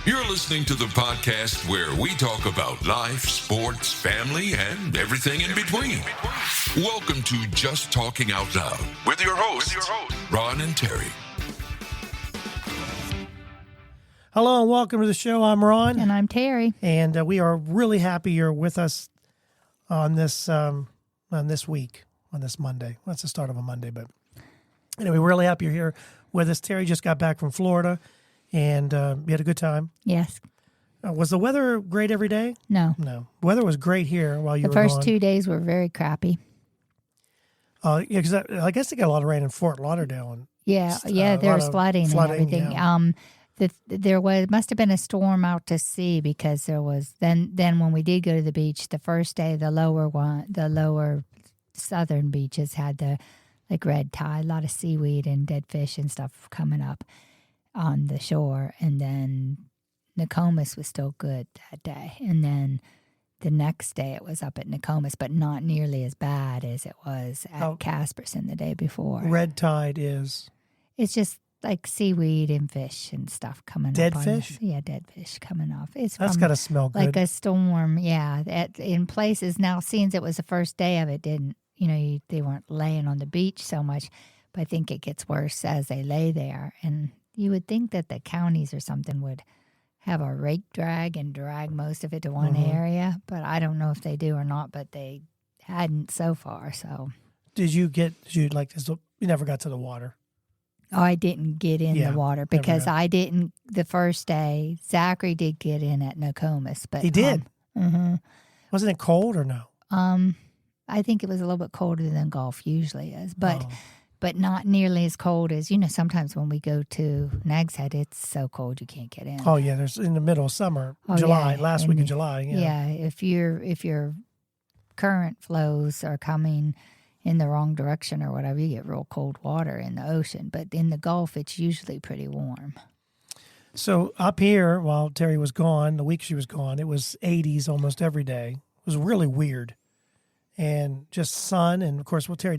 You're listening to the podcast where we talk about life, sports, family, and everything in between. Welcome to Just Talking Out Loud with your hosts, Ron and Terry. Hello and welcome to the show. I'm Ron. And I'm Terry. And we are really happy you're with us on this week, on this Monday. Well, it's the start of a Monday, but anyway, we're really happy you're here with us. Terry just got back from Florida, and we had a good time. Yes. Was the weather great every day? No. No. The weather was great here while you were The first gone. 2 days were very crappy. Yeah, because I guess they got a lot of rain in Fort Lauderdale. And Yeah, a there lot was of flooding and everything. yeah. Must have been a storm out to sea because there was then when we did go to the beach the first day, the lower southern beaches had the red tide, a lot of seaweed and dead fish and stuff coming up on the shore, and then Nokomis was still good that day, and then the next day it was up at Nokomis, but not nearly as bad as it was at Casperson the day before. Red tide is? It's just like seaweed and fish and stuff coming dead up. Fish? Dead fish coming off. That's got to smell good. Like a storm, yeah. In places now, since it was the first day of it, they weren't laying on the beach so much, but I think it gets worse as they lay there. And you would think that the counties or something would have a rake drag and drag most of it to one area, but I don't know if they do or not, but they hadn't so far, so. You never got to the water? Oh, I didn't get in the water because I didn't the first day. Zachary did get in at Nokomis, but he did. Mm-hmm. Wasn't it cold or no? I think it was a little bit colder than Gulf usually is, but not nearly as cold as sometimes when we go to Nags Head, it's so cold you can't get in. Oh yeah, there's in the middle of summer, last week of July. Yeah, if your current flows are coming in the wrong direction or whatever, you get real cold water in the ocean. But in the Gulf, it's usually pretty warm. So up here, while Terry was gone, the week she was gone, it was 80s almost every day. It was really weird. And just sun. And, of course, Terry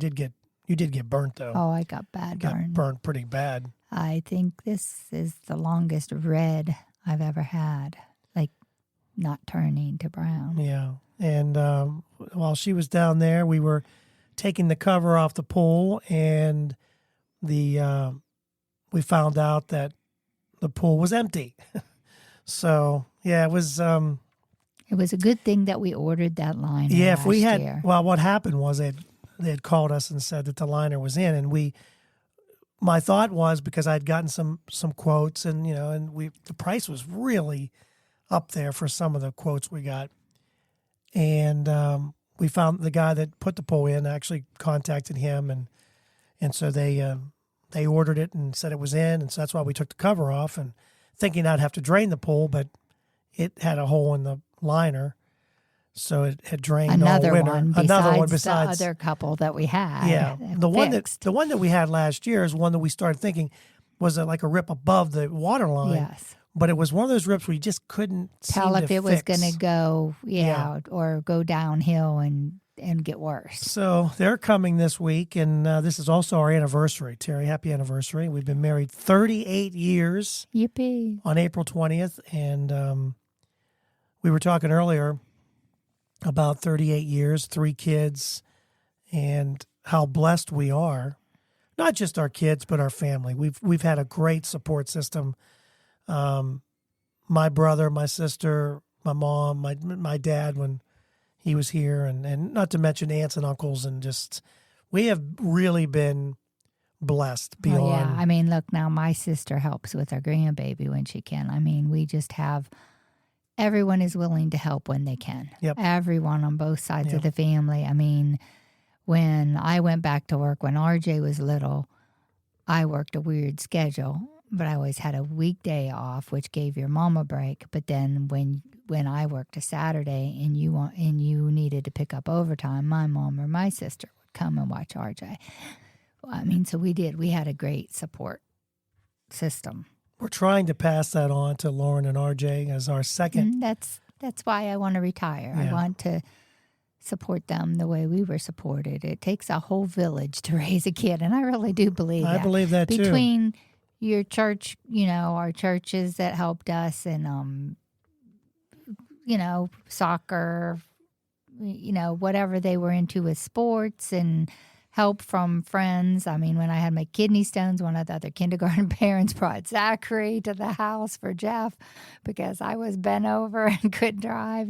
you did get burnt, though. Oh, I got burnt pretty bad. I think this is the longest red I've ever had, not turning to brown. Yeah. And while she was down there, we were taking the cover off the pool, and we found out that the pool was empty. So yeah, it was. It was a good thing that we ordered that liner. Yeah, if we had. Year. Well, what happened was they had called us and said that the liner was in, and my thought was, because I'd gotten some quotes, and the price was really up there for some of the quotes we got, and we found the guy that put the pool in, actually contacted him, and so they ordered it and said it was in, and so that's why we took the cover off, and thinking I'd have to drain the pool, but it had a hole in the liner, so it had drained all winter. Another one besides the other couple that we had. Yeah, the one that we had last year is one that we started thinking was like a rip above the water line. Yes. But it was one of those rips where you just couldn't tell if it was going to go, or go downhill and get worse. So they're coming this week, and this is also our anniversary. Terry, happy anniversary. We've been married 38 years. Yippee. On April 20th, and we were talking earlier about 38 years, 3 kids, and how blessed we are. Not just our kids, but our family. We've had a great support system. My brother, my sister, my mom, my dad when he was here, and not to mention aunts and uncles, and just we have really been blessed beyond. Oh, yeah. I mean, look, now my sister helps with our grandbaby when she can. I mean, we just have everyone is willing to help when they can. Yep. Everyone on both sides of the family. I mean, when I went back to work when RJ was little, I worked a weird schedule, but I always had a weekday off, which gave your mom a break. But then when I worked a Saturday and you needed to pick up overtime, my mom or my sister would come and watch RJ. I mean, so we did. We had a great support system. We're trying to pass that on to Lauren and RJ as our second. That's why I want to retire. Yeah. I want to support them the way we were supported. It takes a whole village to raise a kid, and I really do believe that. I believe that too. Between your church, our churches that helped us, and soccer, whatever they were into with sports, and help from friends. I mean, when I had my kidney stones, one of the other kindergarten parents brought Zachary to the house for Jeff because I was bent over and couldn't drive,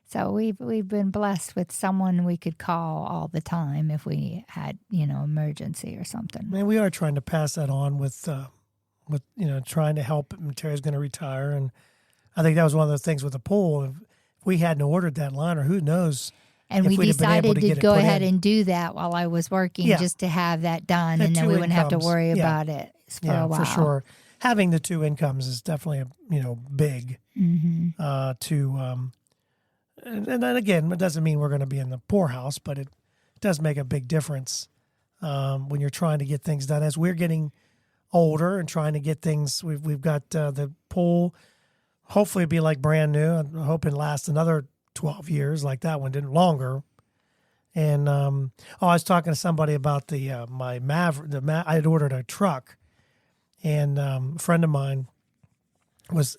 So we've been blessed with someone we could call all the time if we had, emergency or something. And we are trying to pass that on with trying to help. Terry's going to retire, and I think that was one of the things with the pool. If we hadn't ordered that liner, who knows? And we decided to go ahead and do that while I was working, just to have that done, and then we wouldn't have to worry about it for a while. For sure. Having the two incomes is definitely big. Mm-hmm. And then again, it doesn't mean we're going to be in the poorhouse, but it does make a big difference when you're trying to get things done. As we're getting older and trying to get things, we've got the pool. Hopefully, it'll be like brand new. I'm hoping it lasts another 12 years, like that one did, longer. And I was talking to somebody about the my Maverick. I had ordered a truck, and a friend of mine was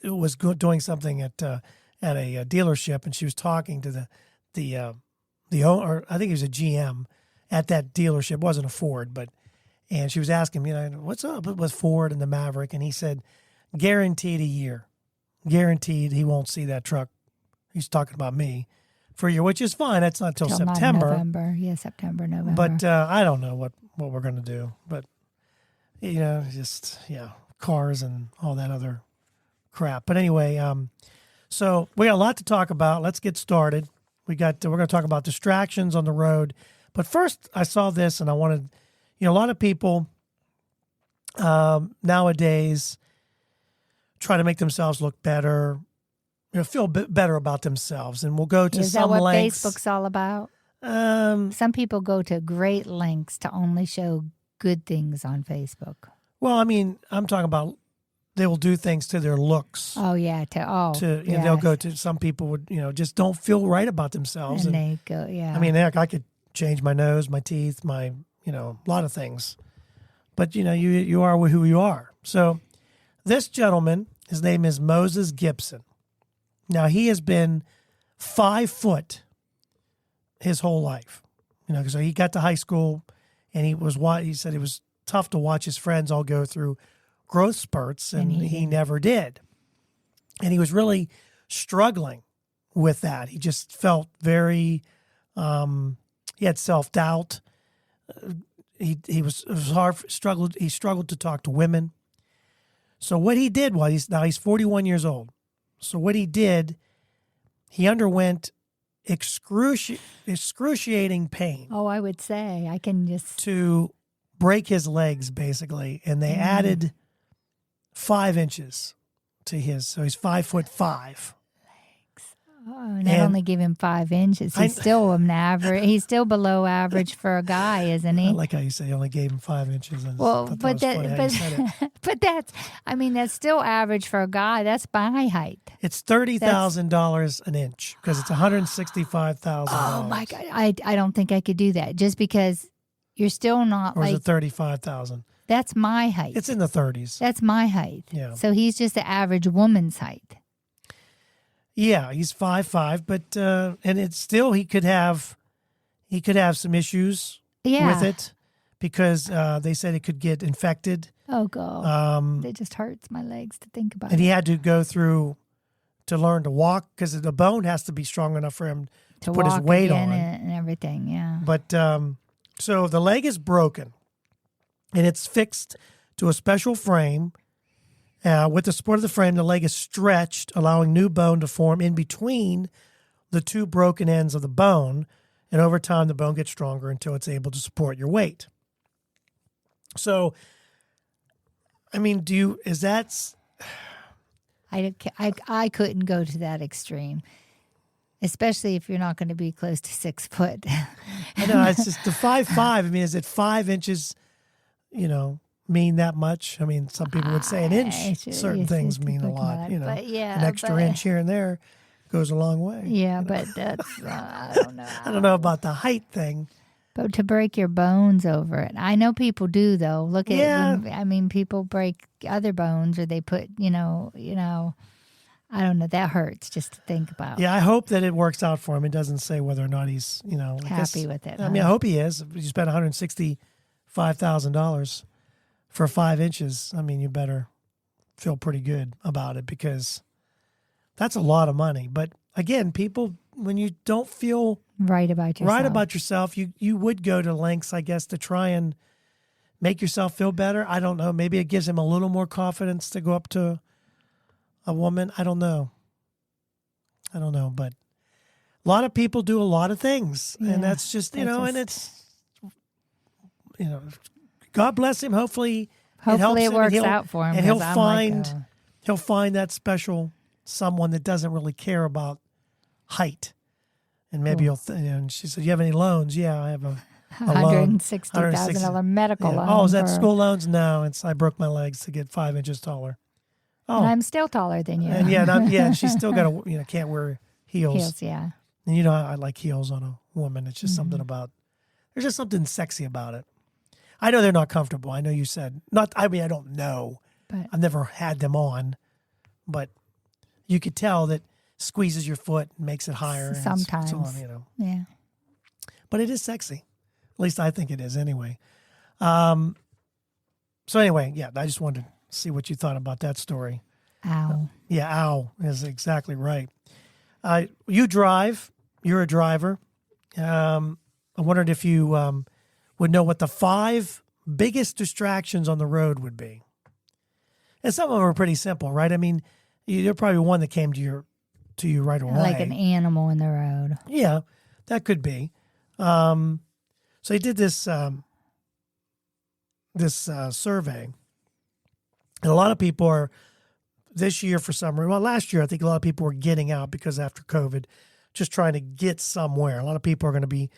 doing something at a dealership, and she was talking to the owner. I think he was a GM at that dealership. It wasn't a Ford, and she was asking me, what's up with Ford and the Maverick, and he said, guaranteed a year, guaranteed he won't see that truck. He's talking about me for a year, which is fine. That's not till September. November. Yeah, September, November. But I don't know what we're going to do. But, cars and all that other crap. But anyway, so we got a lot to talk about. Let's get started. We're going to talk about distractions on the road. But first, I saw this, and I wanted, a lot of people nowadays try to make themselves look better, feel better about themselves, and we'll go to Is some that what lengths. Facebook's all about? Some people go to great lengths to only show good things on Facebook. Well, I mean, I'm talking about they will do things to their looks. Oh yeah, they'll go to, some people would just don't feel right about themselves, and they go, yeah. I mean, heck, I could change my nose, my teeth, my a lot of things, but you are who you are. So this gentleman, his name is Moses Gibson. Now, he has been 5 foot his whole life, so he got to high school, and he said it was tough to watch his friends all go through growth spurts, and he never did. And he was really struggling with that. He just felt very, he had self-doubt. It was hard, he struggled to talk to women. So what he did was, he's 41 years old. So what he did, he underwent excruciating pain. Oh, I would say I can just to break his legs, basically, and they added 5 inches to his. So he's 5'5". Legs. Oh, and that only gave him 5 inches. He's still an average. He's still below average for a guy, isn't he? I like how you say he only gave him 5 inches. Well, but that's still average for a guy. That's my height. It's $30,000 an inch because it's $165,000. Oh my God, I don't think I could do that just because you're still not. Or is it $35,000? That's my height. It's in the 30s. That's my height. Yeah. So he's just the average woman's height. Yeah, he's 5'5", but and it's still he could have some issues with it because they said it could get infected. Oh God, it just hurts my legs to think about. And he had to go through to learn to walk because the bone has to be strong enough for him to put his weight on and everything. Yeah. But so the leg is broken, and it's fixed to a special frame. With the support of the frame, the leg is stretched, allowing new bone to form in between the two broken ends of the bone. And over time, the bone gets stronger until it's able to support your weight. So, I mean, I couldn't go to that extreme, especially if you're not going to be close to 6 foot. I know, it's just the 5'5". I mean, is it 5 inches, mean that much? I mean, some people would say an inch. Certain things mean a lot, But yeah, an extra inch here and there goes a long way. Yeah, but that's, I don't know. I don't know about the height thing. But to break your bones over it. I know people do though. Look at people break other bones or they put, I don't know, that hurts just to think about. Yeah, I hope that it works out for him. It doesn't say whether or not he's, happy with it. I mean, I hope he is. If you spent $165,000 for 5 inches, I mean, you better feel pretty good about it because that's a lot of money. But again, people, when you don't feel right about yourself, you would go to lengths, I guess, to try and make yourself feel better. I don't know. Maybe it gives him a little more confidence to go up to a woman. I don't know. But a lot of people do a lot of things, and that's just, and it's, God bless him. Hopefully it works out for him. And he'll find that special someone that doesn't really care about height. And maybe and she said, "You have any loans?" Yeah, I have a $160,000 medical loan. Oh, is that school loans? No, I broke my legs to get 5 inches taller. Oh, and I'm still taller than you. And and she's still got can't wear heels. Heels, yeah. And I like heels on a woman. It's just something about. There's just something sexy about it. I know they're not comfortable. I know you said not. I mean, I don't know. But I've never had them on, but you could tell that squeezes your foot and makes it higher. Sometimes, and so on, Yeah. But it is sexy. At least I think it is anyway. So anyway, yeah, I just wanted to see what you thought about that story. Ow. Yeah, ow is exactly right. You drive. You're a driver. I wondered if you would know what the 5 biggest distractions on the road would be. And some of them are pretty simple, right? I mean, there's probably one that came to you right away. Like an animal in the road. Yeah, that could be. So he did this survey, and a lot of people are this year for some reason. Well, last year I think a lot of people were getting out because after COVID, just trying to get somewhere. A lot of people are going to be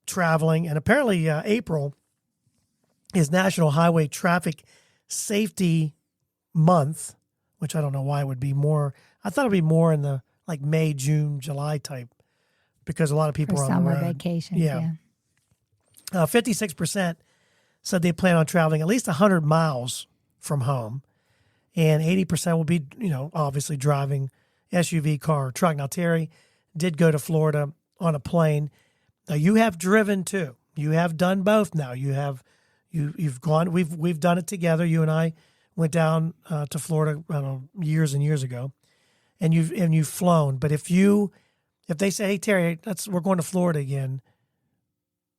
traveling, and apparently April is National Highway Traffic Safety Month, which I don't know why it would be more. I thought it would be more in the like May, June, July type because a lot of people for are on the road. Summer vacations, yeah. 56% said they plan on traveling at least 100 miles from home, and 80% will be, obviously driving SUV, car, or truck. Now, Terry did go to Florida on a plane. Now, you have driven too. You have done both now. You've gone. We've done it together. You and I went down to Florida, I don't know, years and years ago, and you've flown. But if they say, "Hey Terry, we're going to Florida again,"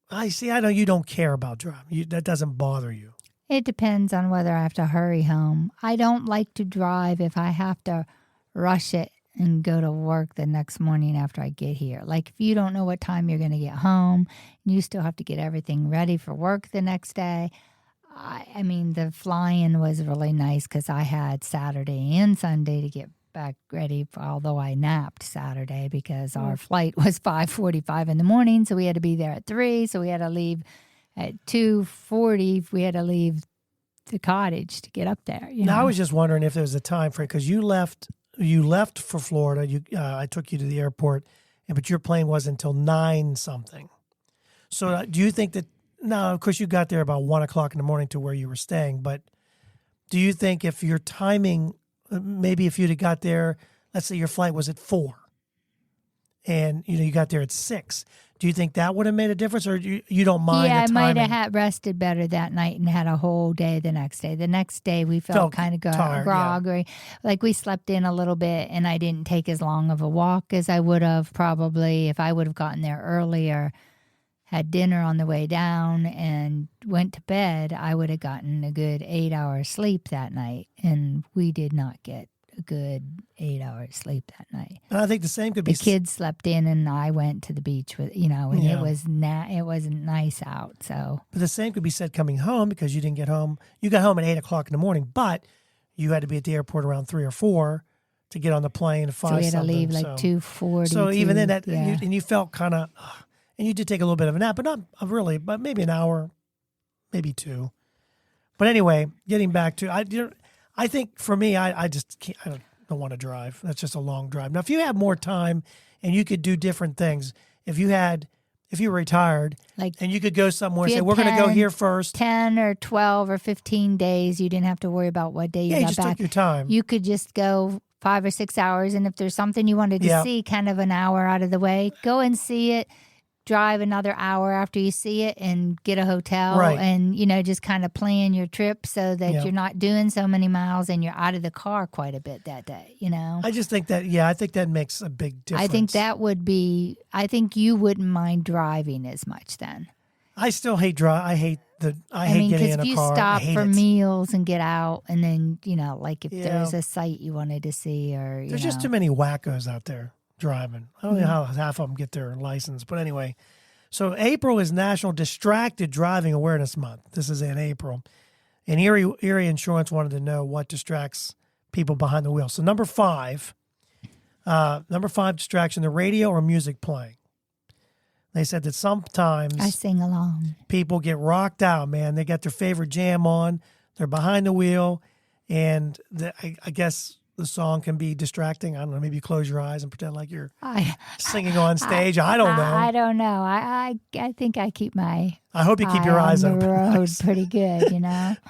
I know you don't care about driving. That doesn't bother you. It depends on whether I have to hurry home. I don't like to drive if I have to rush it and go to work the next morning after I get here. Like if you don't know what time you're going to get home, and you still have to get everything ready for work the next day. I mean, the flying was really nice because I had Saturday and Sunday to get back ready, although I napped Saturday because our flight was 5:45 in the morning, so we had to be there at 3, so we had to leave at 2:40. We had to leave the cottage to get up there. Now, I was just wondering if there was a time frame because you left for Florida. I took you to the airport, but your plane wasn't until 9 something. So do you think that? Now, of course, you got there about 1 o'clock in the morning to where you were staying. But do you think if your timing, maybe if you'd have got there, let's say your flight was at 4, and you got there at 6, do you think that would have made a difference, or you don't mind? Yeah, the I might timing? have rested better that night and had a whole day the next day. The next day we felt kind of groggy. Like we slept in a little bit, and I didn't take as long of a walk as I would have probably if I would have gotten there earlier. Had dinner on the way down and went to bed, I would have gotten a good 8 hours sleep that night. And we did not get a good 8 hours sleep that night. And I think the same could be. The kids slept in, and I went to the beach with, and it wasn't nice out. So, but the same could be said coming home because you didn't get home. You got home at 8 o'clock in the morning, but you had to be at the airport around 3 or 4 to get on the plane at 5. So we had to leave like 2:40. So even then, and you felt kind of. And you did take a little bit of a nap, but not really, but maybe an hour, maybe 2. But anyway, getting back to, I think for me, I just can't, I don't want to drive. That's just a long drive. Now, if you had more time and you could do different things, if you had if you were retired Like and you could go somewhere and if you say, had we're going to go 10 here first. 10 or 12 or 15 days, you didn't have to worry about what day you Yeah, you got just back. took your time. You could just go 5 or 6 hours, and if there's something you wanted to Yeah. see kind of an hour out of the way, go and see it. Drive another hour after you see it and get a hotel Right. and, just kind of plan your trip so that Yeah. you're not doing so many miles and you're out of the car quite a bit that day, I just think that, I think that makes a big difference. I think that would be, I think you wouldn't mind driving as much then. I still hate drive. I hate I hate mean, getting because in if a you car. I stop hate for it. meals and get out and then, like if Yeah. there's a site you wanted to see or, There's just too many wackos out there driving. I don't know how half of them get their license. But anyway, so April is National Distracted Driving Awareness Month. This is in April. And Erie Insurance wanted to know what distracts people behind the wheel. So number five distraction, the radio or music playing. They said that sometimes I sing along. people get rocked out, man. They got their favorite jam on. They're behind the wheel. And I guess the song can be distracting. I don't know. Maybe you close your eyes and pretend like you're singing on stage. I don't know. I don't know. I think I keep my I hope you keep your eyes on the open. road pretty good,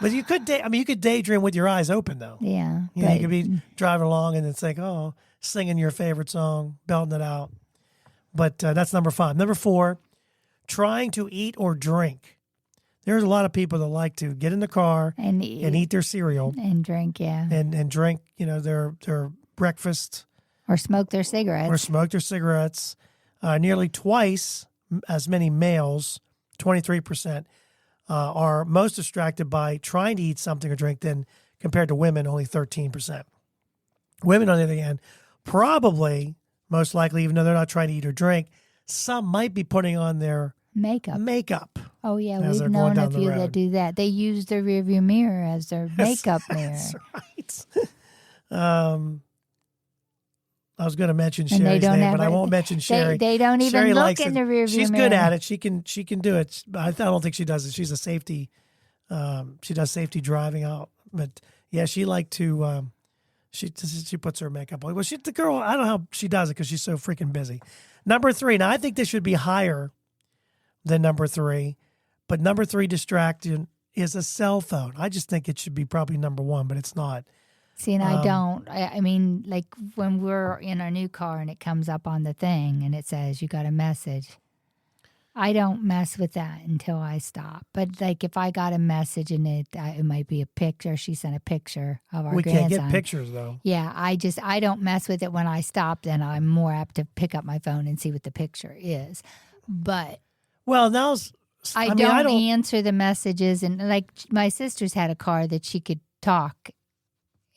But you could you could daydream with your eyes open though. Yeah. You could be driving along and it's like, singing your favorite song, belting it out. But that's number 5. Number 4, trying to eat or drink. There's a lot of people that like to get in the car and eat their cereal and drink, yeah, and drink, their breakfast or smoke their cigarettes. or smoke their cigarettes. Nearly twice as many males, 23%, are most distracted by trying to eat something or drink than compared to women, only 13%. Women, on the other hand, probably most likely, even though they're not trying to eat or drink, some might be putting on their makeup. Oh, yeah. as We've they're known going down a the few road. that do that. They use their rearview mirror as their makeup mirror. That's right. I was going to mention And they Sherry's don't name, but I ever- won't mention Sherry. They don't even Sherry look likes in it. the rearview She's mirror. good at it. She can do it. I don't think she does it. She's a safety. She does safety driving out. But yeah, she liked to. She puts her makeup on. Well, the girl. I don't know how she does it because she's so freaking busy. Number 3. Now I think this should be higher than number 3, but number 3 distraction is a cell phone. I just think it should be probably number 1, but it's not. See, and I don't. I mean, like when we're in our new car and it comes up on the thing and it says you got a message, I don't mess with that until I stop. But like if I got a message and it might be a picture, she sent a picture of our We grandson. can't get pictures though. Yeah, I don't mess with it when I stop. Then I'm more apt to pick up my phone and see what the picture is. But Well, now I mean, don't answer the messages. And like my sister's had a car that she could talk,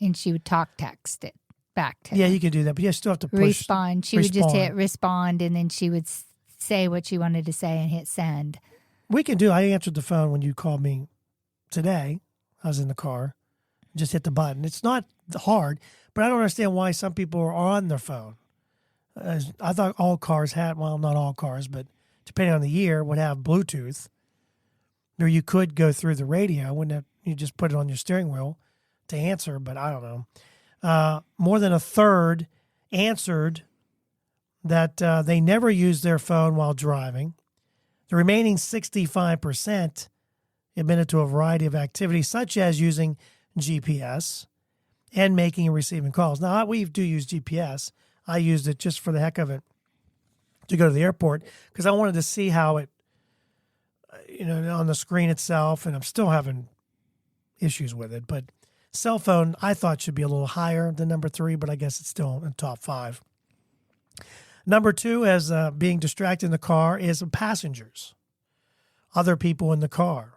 and she would text it back to Yeah, them. you can do that, but you still have to push Respond. She would just respond. hit respond, and then she would say what she wanted to say and hit send. We can do. I answered the phone when you called me today. I was in the car. Just hit the button. It's not hard, but I don't understand why some people are on their phone. I thought all cars had, well, not all cars, but depending on the year, would have Bluetooth. Or you could go through the radio when you just put it on your steering wheel to answer, but I don't know. More than a third answered that they never use their phone while driving. The remaining 65% admitted to a variety of activities, such as using GPS and making and receiving calls. Now, we do use GPS. I used it just for the heck of it to go to the airport because I wanted to see how it, on the screen itself, and I'm still having issues with it. But cell phone, I thought should be a little higher than number 3, but I guess it's still in top 5. Number 2, as being distracted in the car, is passengers, other people in the car.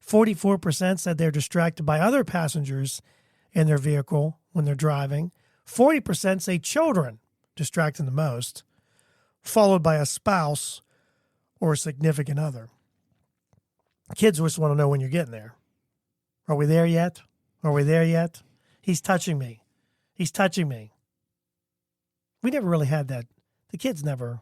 44% said they're distracted by other passengers in their vehicle when they're driving. 40% say children distract them the most, followed by a spouse or a significant other. Kids just want to know when you're getting there. Are we there yet? Are we there yet? He's touching me. He's touching me. We never really had that. The kids never.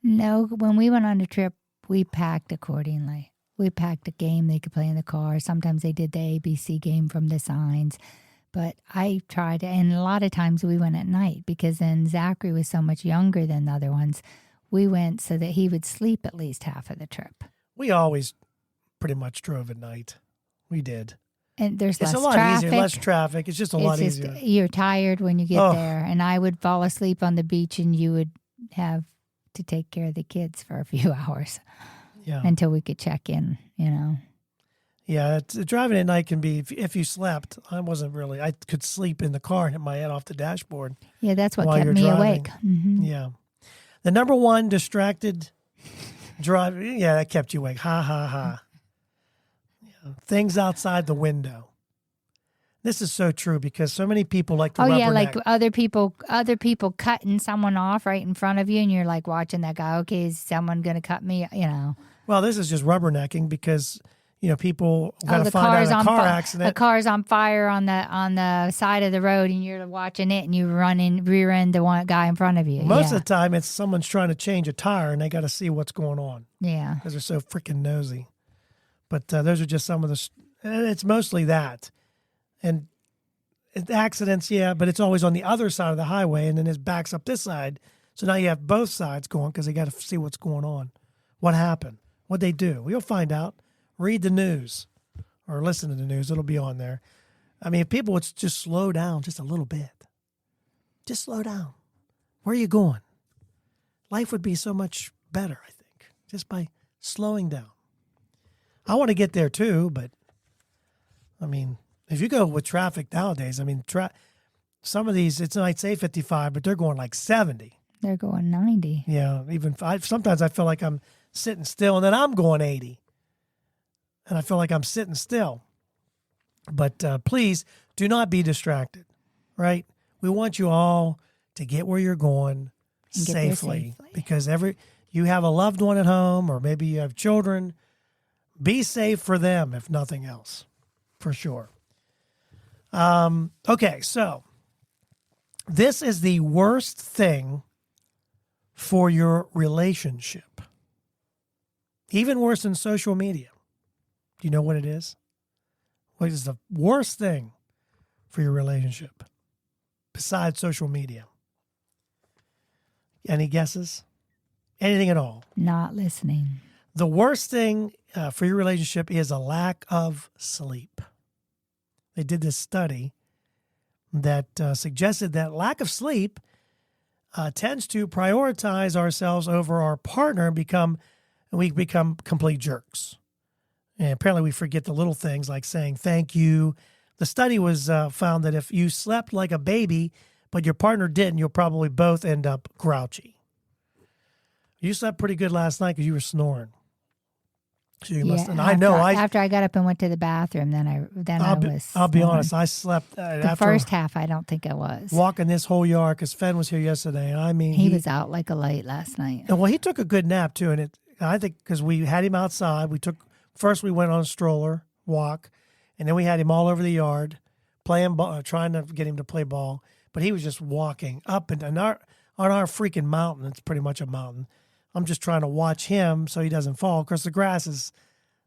No, when we went on a trip, we packed accordingly. We packed a game they could play in the car. Sometimes they did the ABC game from the signs. But I tried, and a lot of times we went at night because then Zachary was so much younger than the other ones. we went so that he would sleep at least half of the trip. We always pretty much drove at night. We did. And there's It's less a lot traffic. easier, less traffic. It's just a lot easier. You're tired when you get there. And I would fall asleep on the beach and you would have to take care of the kids for a few hours until we could check in, Yeah, driving at night can be, if you slept, I could sleep in the car and hit my head off the dashboard. Yeah, that's what while kept you're me driving. awake. Mm-hmm. Yeah. The number one distracted drive, that kept you awake. Ha, ha, ha. Yeah. Things outside the window. This is so true because so many people like to rubberneck. Like other people cutting someone off right in front of you, and you're like watching that guy. Okay, is someone going to cut me? Well, this is just rubbernecking because people got to find out a car accident. A car's on fire on the side of the road, and you're watching it, and you rear end the one guy in front of you. Most of the time, it's someone's trying to change a tire, and they got to see what's going on. Yeah, because they're so freaking nosy. But those are just some of the. It's mostly that. And accidents, but it's always on the other side of the highway, and then it backs up this side. So now you have both sides going because they got to see what's going on. What happened? What'd they do? You'll find out. Read the news or listen to the news. It'll be on there. I mean, if people would just slow down just a little bit. Just slow down. Where are you going? Life would be so much better, I think, just by slowing down. I want to get there too, but I mean, if you go with traffic nowadays, I mean, some of these, it might say 55, but they're going like 70. They're going 90. Yeah, sometimes I feel like I'm sitting still, and then I'm going 80. And I feel like I'm sitting still. But please do not be distracted, right? We want you all to get where you're going safely because you have a loved one at home or maybe you have children. Be safe for them, if nothing else, for sure. Okay, so this is the worst thing for your relationship. Even worse than social media. Do you know what it is? What is the worst thing for your relationship besides social media? Any guesses? Anything at all? Not listening. The worst thing for your relationship is a lack of sleep. They did this study that suggested that lack of sleep tends to prioritize ourselves over our partner and we become complete jerks. And apparently we forget the little things like saying thank you. The study was found that if you slept like a baby, but your partner didn't, you'll probably both end up grouchy. You slept pretty good last night because you were snoring. So you must. And after I got up and went to the bathroom, then I was. I'll be honest. I slept the first half. I don't think I was walking this whole yard because Fen was here yesterday, and I mean he was out like a light last night. And well, he took a good nap too, and I think because we had him outside. We went on a stroller walk, and then we had him all over the yard playing ball, trying to get him to play ball. But he was just walking up and on our freaking mountain. It's pretty much a mountain. I'm just trying to watch him so he doesn't fall. Of course, the grass is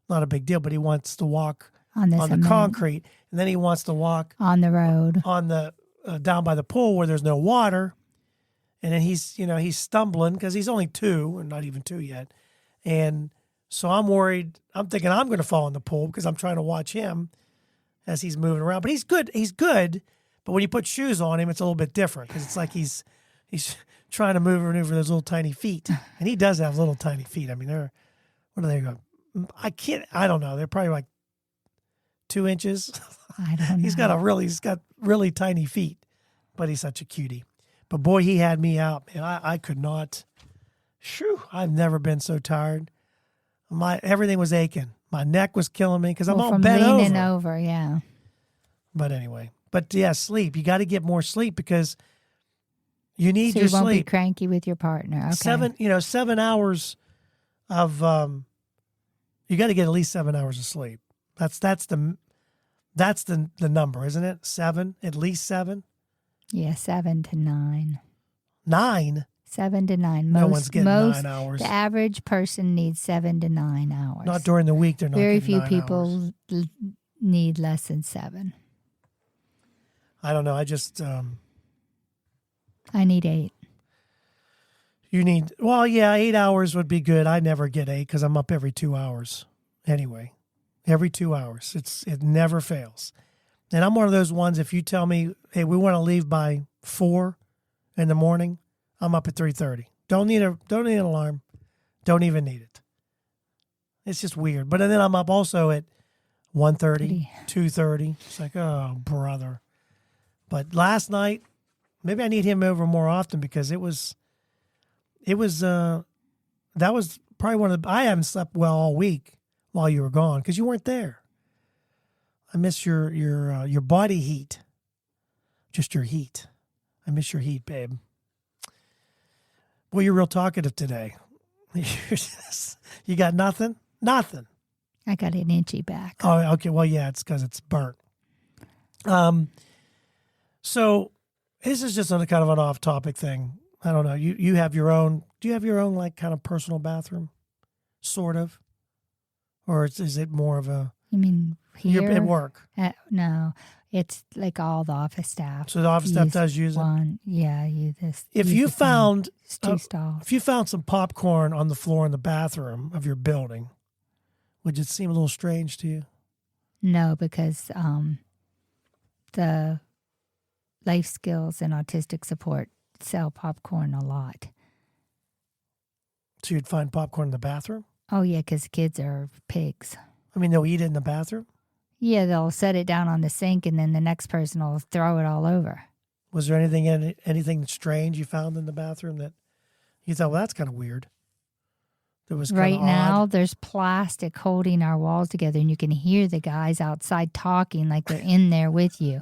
not a big deal, but he wants to walk on the concrete, and then he wants to walk on the road, on the down by the pool where there's no water, and then he's stumbling because he's only 2, or not even 2 yet, and so I'm worried. I'm thinking I'm going to fall in the pool because I'm trying to watch him as he's moving around. But he's good. He's good. But when you put shoes on him, it's a little bit different because it's like he's trying to maneuver those little tiny feet. And he does have little tiny feet. I mean, what do they go? I don't know. They're probably like 2 inches. I don't know. He's got really tiny feet, but he's such a cutie. But boy, he had me out, man. I could not. I've never been so tired. Everything was aching. My neck was killing me because I'm all bent over. Leaning over, yeah. But anyway, sleep. You got to get more sleep because you need your sleep. So you won't be cranky with your partner. Okay. 7 hours of. You got to get at least 7 hours of sleep. That's the number, isn't it? 7, at least 7. Yeah, 7 to 9. 9. 7 to 9. No one's getting 9 hours. The average person needs 7 to 9 hours. Not during the week. They're not. Very getting few 9 people hours. Need less than 7. I don't know. I just. I need 8. You need, well, yeah, 8 hours would be good. I never get 8 because I'm up every 2 hours. Anyway, every 2 hours. It never fails. And I'm one of those ones, if you tell me, hey, we want to leave by 4 in the morning, I'm up at 3:30. Don't need an alarm. Don't even need it. It's just weird. But then I'm up also at 1:30, 2:30. It's like, oh, brother. But last night, maybe I need him over more often because that was probably one of the, I haven't slept well all week while you were gone because you weren't there. I miss your body heat. Just your heat. I miss your heat, babe. Boy, you're real talkative today. You got nothing? Nothing. I got an itchy back. Oh, okay. Well, yeah, it's because it's burnt. So this is just kind of an off-topic thing. I don't know. You have your own. Do you have your own like kind of personal bathroom, sort of, or is it more of a? You mean here? You're at work. No, it's like all the office staff. So the office staff does use one. Yeah, use this. If you found two stalls. If you found some popcorn on the floor in the bathroom of your building, would it seem a little strange to you? No, because the Life Skills and Autistic Support sell popcorn a lot. So you'd find popcorn in the bathroom? Oh, yeah, because kids are pigs. I mean, they'll eat it in the bathroom? Yeah, they'll set it down on the sink, and then the next person will throw it all over. Was there anything strange you found in the bathroom that you thought, well, that's kind of weird? That was right now, odd? there's plastic holding our walls together, and you can hear the guys outside talking like they're in there with you.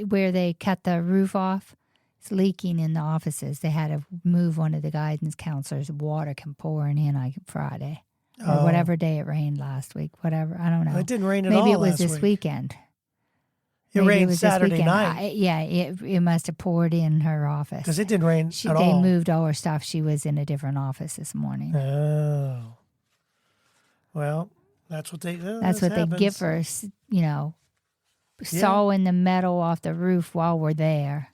Where they cut the roof off, it's leaking in the offices. They had to move one of the guidance counselors. Water can pouring in on Friday or whatever day it rained last week. Whatever, I don't know. It didn't rain at all. Maybe it was last this week. weekend. It rained Saturday night. It must have poured in her office. Because it didn't rain at all. They moved all her stuff. She was in a different office this morning. Oh. Well, that's what they give her, sawing the metal off the roof while we're there.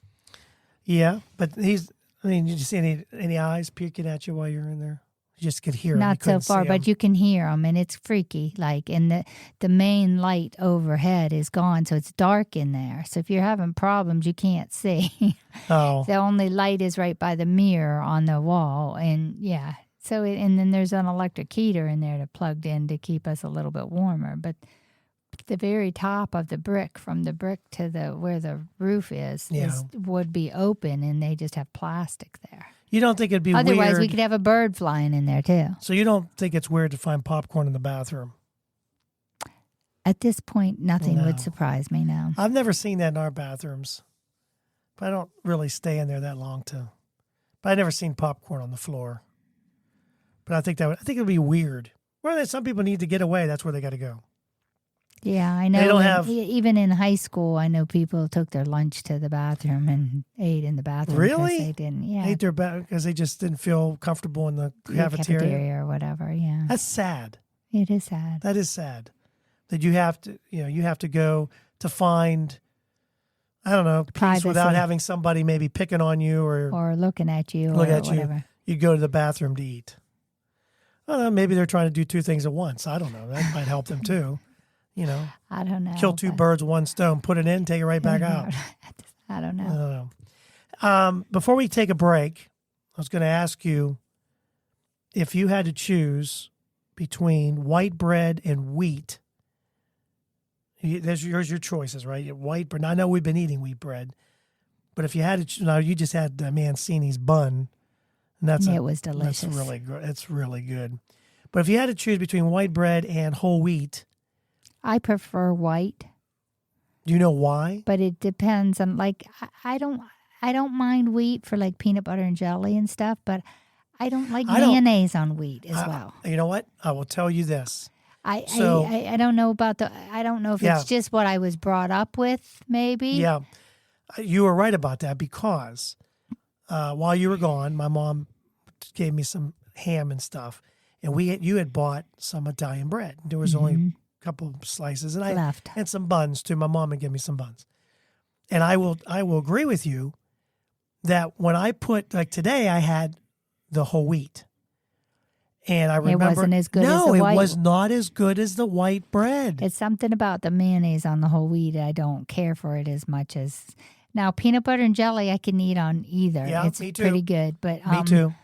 Yeah, but did you see any eyes peeking at you while you're in there? You just could hear them. Not so far, but you can hear them, and it's freaky. And the main light overhead is gone, so it's dark in there. So if you're having problems, you can't see. Oh. The only light is right by the mirror on the wall, and yeah. So and then there's an electric heater in there plugged in to keep us a little bit warmer. But the very top of the brick, from the brick to where the roof is would be open, and they just have plastic there. You don't think it'd be weird? Otherwise, we could have a bird flying in there, too. So you don't think it's weird to find popcorn in the bathroom? At this point, nothing would surprise me now. I've never seen that in our bathrooms. But I don't really stay in there that long But I've never seen popcorn on the floor. But I think it'd be weird. Well, some people need to get away. That's where they got to go. Yeah, I know. They don't have... Even in high school, I know people took their lunch to the bathroom and ate in the bathroom. Really? They didn't. Yeah. Ate because they just didn't feel comfortable in the cafeteria or whatever. Yeah. That's sad. It is sad. That is sad. That you have to go to find, I don't know, peace without having somebody maybe picking on you or looking at you whatever. You go to the bathroom to eat. I don't know. Maybe they're trying to do two things at once. I don't know. That might help them too. I don't know. Kill two birds with one stone. Put it in, take it right back out. I don't know. Before we take a break, I was going to ask you if you had to choose between white bread and wheat. Here's your choices, right? White bread. Now, I know we've been eating wheat bread, but if you had to, now you just had Mancini's bun, and it was delicious. That's really good. It's really good. But if you had to choose between white bread and whole wheat, I prefer white. Do you know why? But it depends on I don't mind wheat for like peanut butter and jelly and stuff, but I don't like mayonnaise on wheat as well. You know what? I will tell you this. I don't know about I don't know if it's just what I was brought up with, maybe. Yeah. You were right about that because while you were gone, my mom gave me some ham and stuff, and you had bought some Italian bread. There was only couple of slices, and I had some buns too. My mom would give me some buns, and I will agree with you that when I put, like today, I had the whole wheat. And I remember. It wasn't as good as the white. No, it was not as good as the white bread. It's something about the mayonnaise on the whole wheat. I don't care for it as much as. Now, peanut butter and jelly, I can eat on either. Yeah, it's me too. pretty good. But Me too.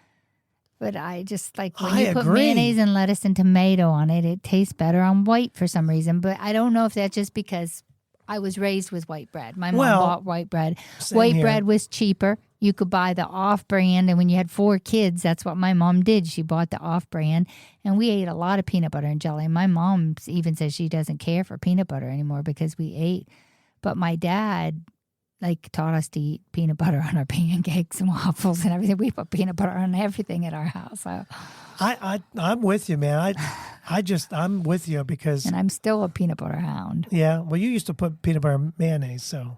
But I just like when I you put agree. mayonnaise and lettuce and tomato on it, it tastes better on white for some reason. But I don't know if that's just because I was raised with white bread. My mom bought white bread. Same White here. bread was cheaper. You could buy the off-brand, and when you had 4 kids, that's what my mom did. She bought the off-brand, and we ate a lot of peanut butter and jelly. My mom even says she doesn't care for peanut butter anymore because we ate. But my dad taught us to eat peanut butter on our pancakes and waffles and everything. We put peanut butter on everything at our house. So. I'm with you, man. I'm with you because. And I'm still a peanut butter hound. Yeah, well, you used to put peanut butter and mayonnaise, so.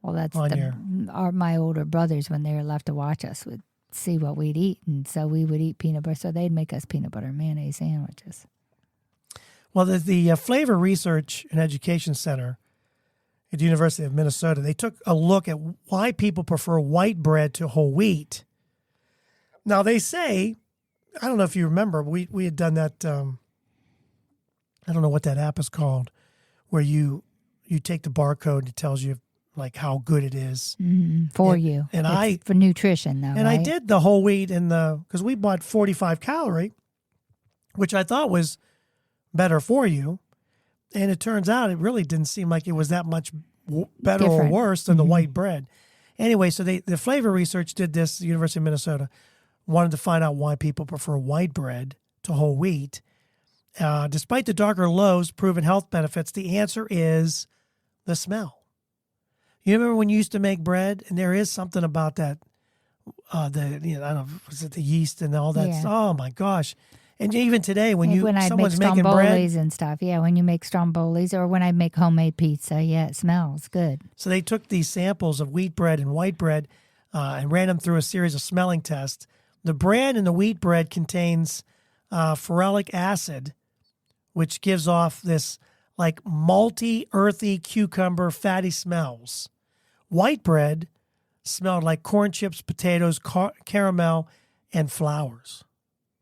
Well, that's on my older brothers, when they were left to watch us, would see what we'd eat. And so we would eat peanut butter. So they'd make us peanut butter and mayonnaise sandwiches. Well, the Flavor Research and Education Center at the University of Minnesota, they took a look at why people prefer white bread to whole wheat. Now, they say, I don't know if you remember, we had done that, I don't know what that app is called, where you take the barcode, it tells you how good it is. For you. And it's for nutrition, though, And right? I did the whole wheat because we bought 45 calorie, which I thought was better for you. And it turns out it really didn't seem like it was that much better Different. or worse than the white bread. Anyway, so the Flavor Research did this, the University of Minnesota, wanted to find out why people prefer white bread to whole wheat. Despite the darker loaves proven health benefits, the answer is the smell. You remember when you used to make bread, and there is something about that, I don't know, was it the yeast and all that? Yeah. Oh my gosh! And even today, when I someone's make making bread, strombolis and stuff, when you make strombolis, or when I make homemade pizza, it smells good. so they took these samples of wheat bread and white bread and ran them through a series of smelling tests. The bran in the wheat bread contains ferulic acid, which gives off this malty, earthy, cucumber, fatty smells. White bread smelled like corn chips, potatoes, caramel, and flowers.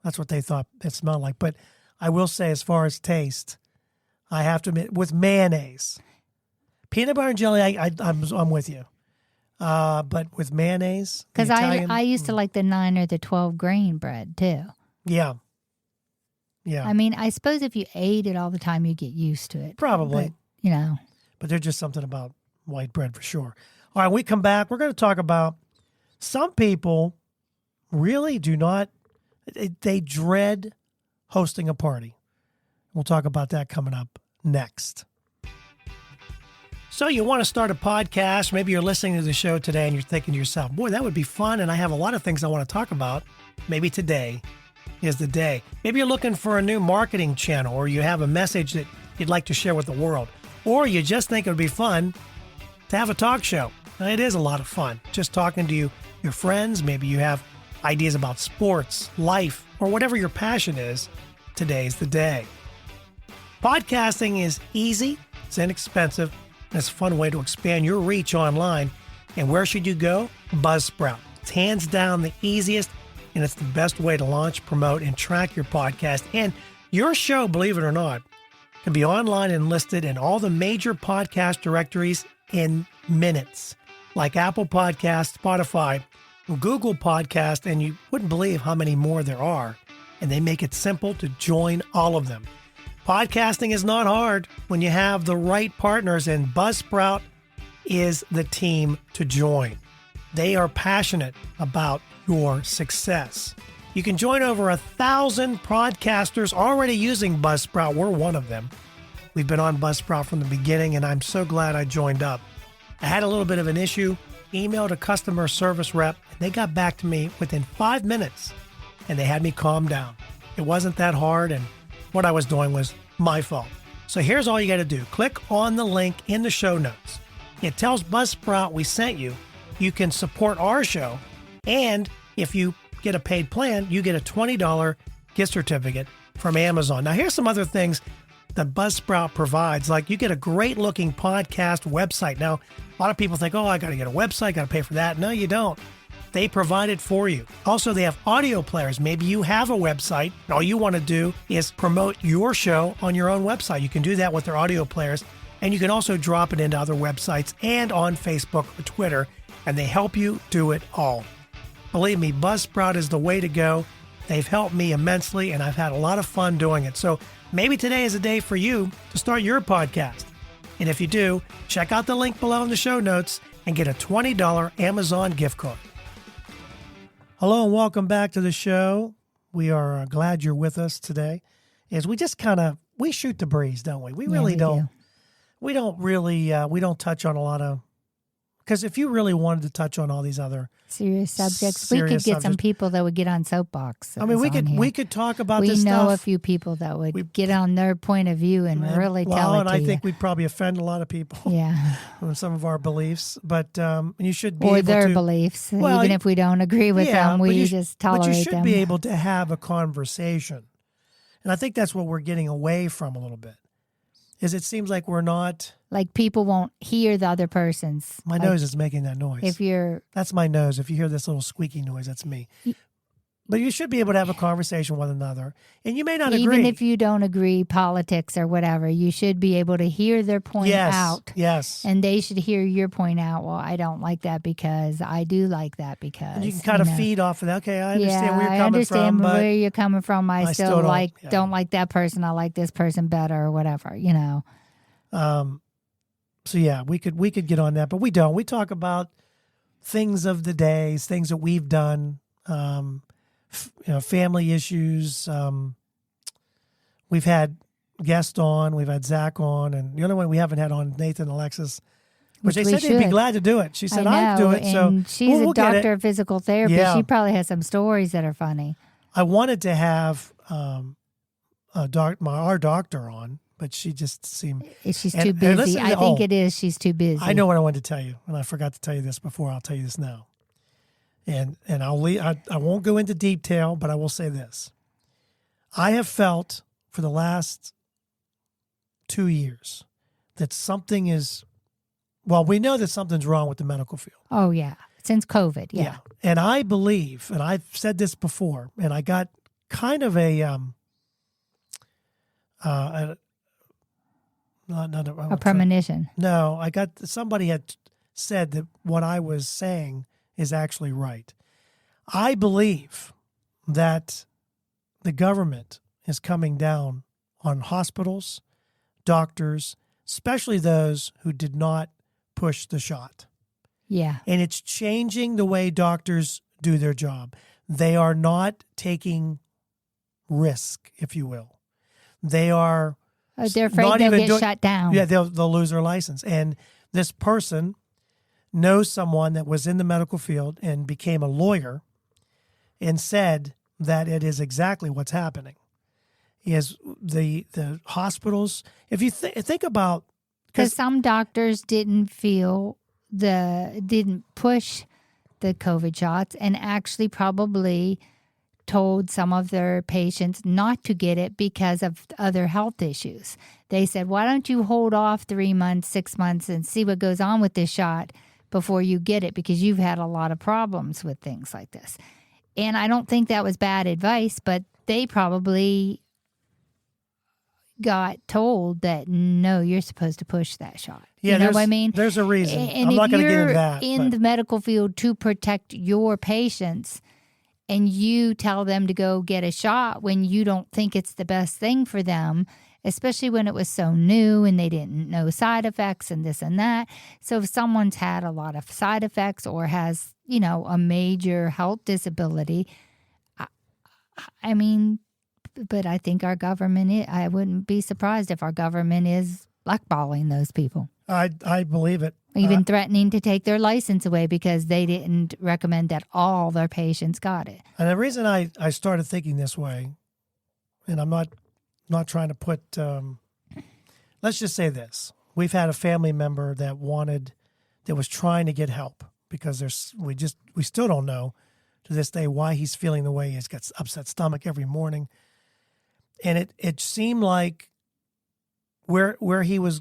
That's what they thought it smelled like. But I will say, as far as taste, I have to admit, with mayonnaise, peanut butter and jelly, I'm with you. But with mayonnaise, Because I used to like the 9 or the 12 grain bread too. Yeah. I mean, I suppose if you ate it all the time, you get used to it. Probably. But, But there's just something about white bread for sure. All right, when we come back, we're going to talk about some people really do not, they dread hosting a party. We'll talk about that coming up next. So you want to start a podcast, maybe you're listening to the show today and you're thinking to yourself, boy, that would be fun, and I have a lot of things I want to talk about. Maybe today is the day. Maybe you're looking for a new marketing channel, or you have a message that you'd like to share with the world, or you just think it would be fun to have a talk show. Now, it is a lot of fun just talking to your friends. Maybe you have ideas about sports, life, or whatever your passion is. Today's the day. Podcasting is easy, it's inexpensive, and it's a fun way to expand your reach online. And where should you go? Buzzsprout. It's hands down the easiest, and it's the best way to launch, promote, and track your podcast. And your show, believe it or not, can be online and listed in all the major podcast directories in minutes, like Apple Podcasts, Spotify, Google Podcast, and you wouldn't believe how many more there are. And they make it simple to join all of them. Podcasting is not hard when you have the right partners, and Buzzsprout is the team to join. They are passionate about your success. You can join over 1,000 podcasters already using Buzzsprout. We're one of them. We've been on Buzzsprout from the beginning, and I'm so glad I joined up. I had a little bit of an issue, emailed a customer service rep, and they got back to me within 5 minutes, and they had me calm down. It wasn't that hard, and what I was doing was my fault. So here's all you got to do. Click on the link in the show notes. It tells Buzzsprout we sent you. You can support our show, and if you get a paid plan, you get a $20 gift certificate from Amazon. Now, here's some other things that Buzzsprout provides. Like, you get a great looking podcast website. Now, a lot of people think, oh, I got to get a website, got to pay for that. No, you don't. They provide it for you. Also, they have audio players. Maybe you have a website. All you want to do is promote your show on your own website. You can do that with their audio players. And you can also drop it into other websites and on Facebook or Twitter, and they help you do it all. Believe me, Buzzsprout is the way to go. They've helped me immensely, and I've had a lot of fun doing it. So maybe today is a day for you to start your podcast. And if you do, check out the link below in the show notes and get a $20 Amazon gift card. Hello and welcome back to the show. We are glad you're with us today. As we just we shoot the breeze, don't we? We really don't. We don't really, we don't touch on a lot of, because if you really wanted to touch on all these other serious subjects, we could get some people that would get on soapbox. I mean, we could talk about this stuff. We know a few people that would get on their point of view and really tell it to you. And I think we'd probably offend a lot of people. Yeah. With some of our beliefs, but you should be or able their to, beliefs. Well, even if we don't agree with them, we just tolerate them. But you should be able to have a conversation. And I think that's what we're getting away from a little bit. Is it seems like we're not... Like people won't hear the other person's. My nose is making that noise. That's my nose. If you hear this little squeaky noise, that's me. But you should be able to have a conversation with one another. And you may not agree. Even if you don't agree politics or whatever, you should be able to hear their point out. Yes. And they should hear your point out. Well, I don't like that because I do like that because. And you can kind of feed off of that. Okay, I understand where you're coming from. I understand where you're coming from. I still don't, don't like that person. I like this person better or whatever, you know. So yeah, we could get on that, but we don't. We talk about things of the days, things that we've done, family issues. We've had guests on, we've had Zach on, and the only one we haven't had on, Nathan Alexis, which they said they'd be glad to do it. She said I'd do it. And so she's a doctor of physical therapy. Yeah. She probably has some stories that are funny. I wanted to have our doctor on. But she just seemed... She's too busy. I think it is. She's too busy. I know what I wanted to tell you, and I forgot to tell you this before. I'll tell you this now. And I won't go into detail, but I will say this. I have felt for the last 2 years that something is... Well, we know that something's wrong with the medical field. Oh, yeah. Since COVID, yeah. And I believe, and I've said this before, and I got kind of a premonition. No, somebody had said that what I was saying is actually right. I believe that the government is coming down on hospitals, doctors, especially those who did not push the shot. Yeah. And it's changing the way doctors do their job. They are not taking risk, if you will. They are... they're afraid they'll get shut down. Yeah, they'll lose their license. And this person knows someone that was in the medical field and became a lawyer and said that it is exactly what's happening. Is the hospitals, if you think about... Because some doctors didn't push the COVID shots and actually probably... told some of their patients not to get it because of other health issues. They said, why don't you hold off 3 months, 6 months and see what goes on with this shot before you get it because you've had a lot of problems with things like this. And I don't think that was bad advice, but they probably got told that, no, you're supposed to push that shot. Yeah, you know what I mean? There's a reason. And I'm not going to get into if that. you're in the medical field to protect your patients and you tell them to go get a shot when you don't think it's the best thing for them, especially when it was so new and they didn't know side effects and this and that. So if someone's had a lot of side effects or has, a major health disability, I mean, but I think our government, I wouldn't be surprised if our government is blackballing those people. I believe it. Even threatening to take their license away because they didn't recommend that all their patients got it. And the reason I started thinking this way, and I'm not trying to put, let's just say this. We've had a family member that was trying to get help because we still don't know to this day why he's feeling the way he's got upset stomach every morning. And it seemed like where he was,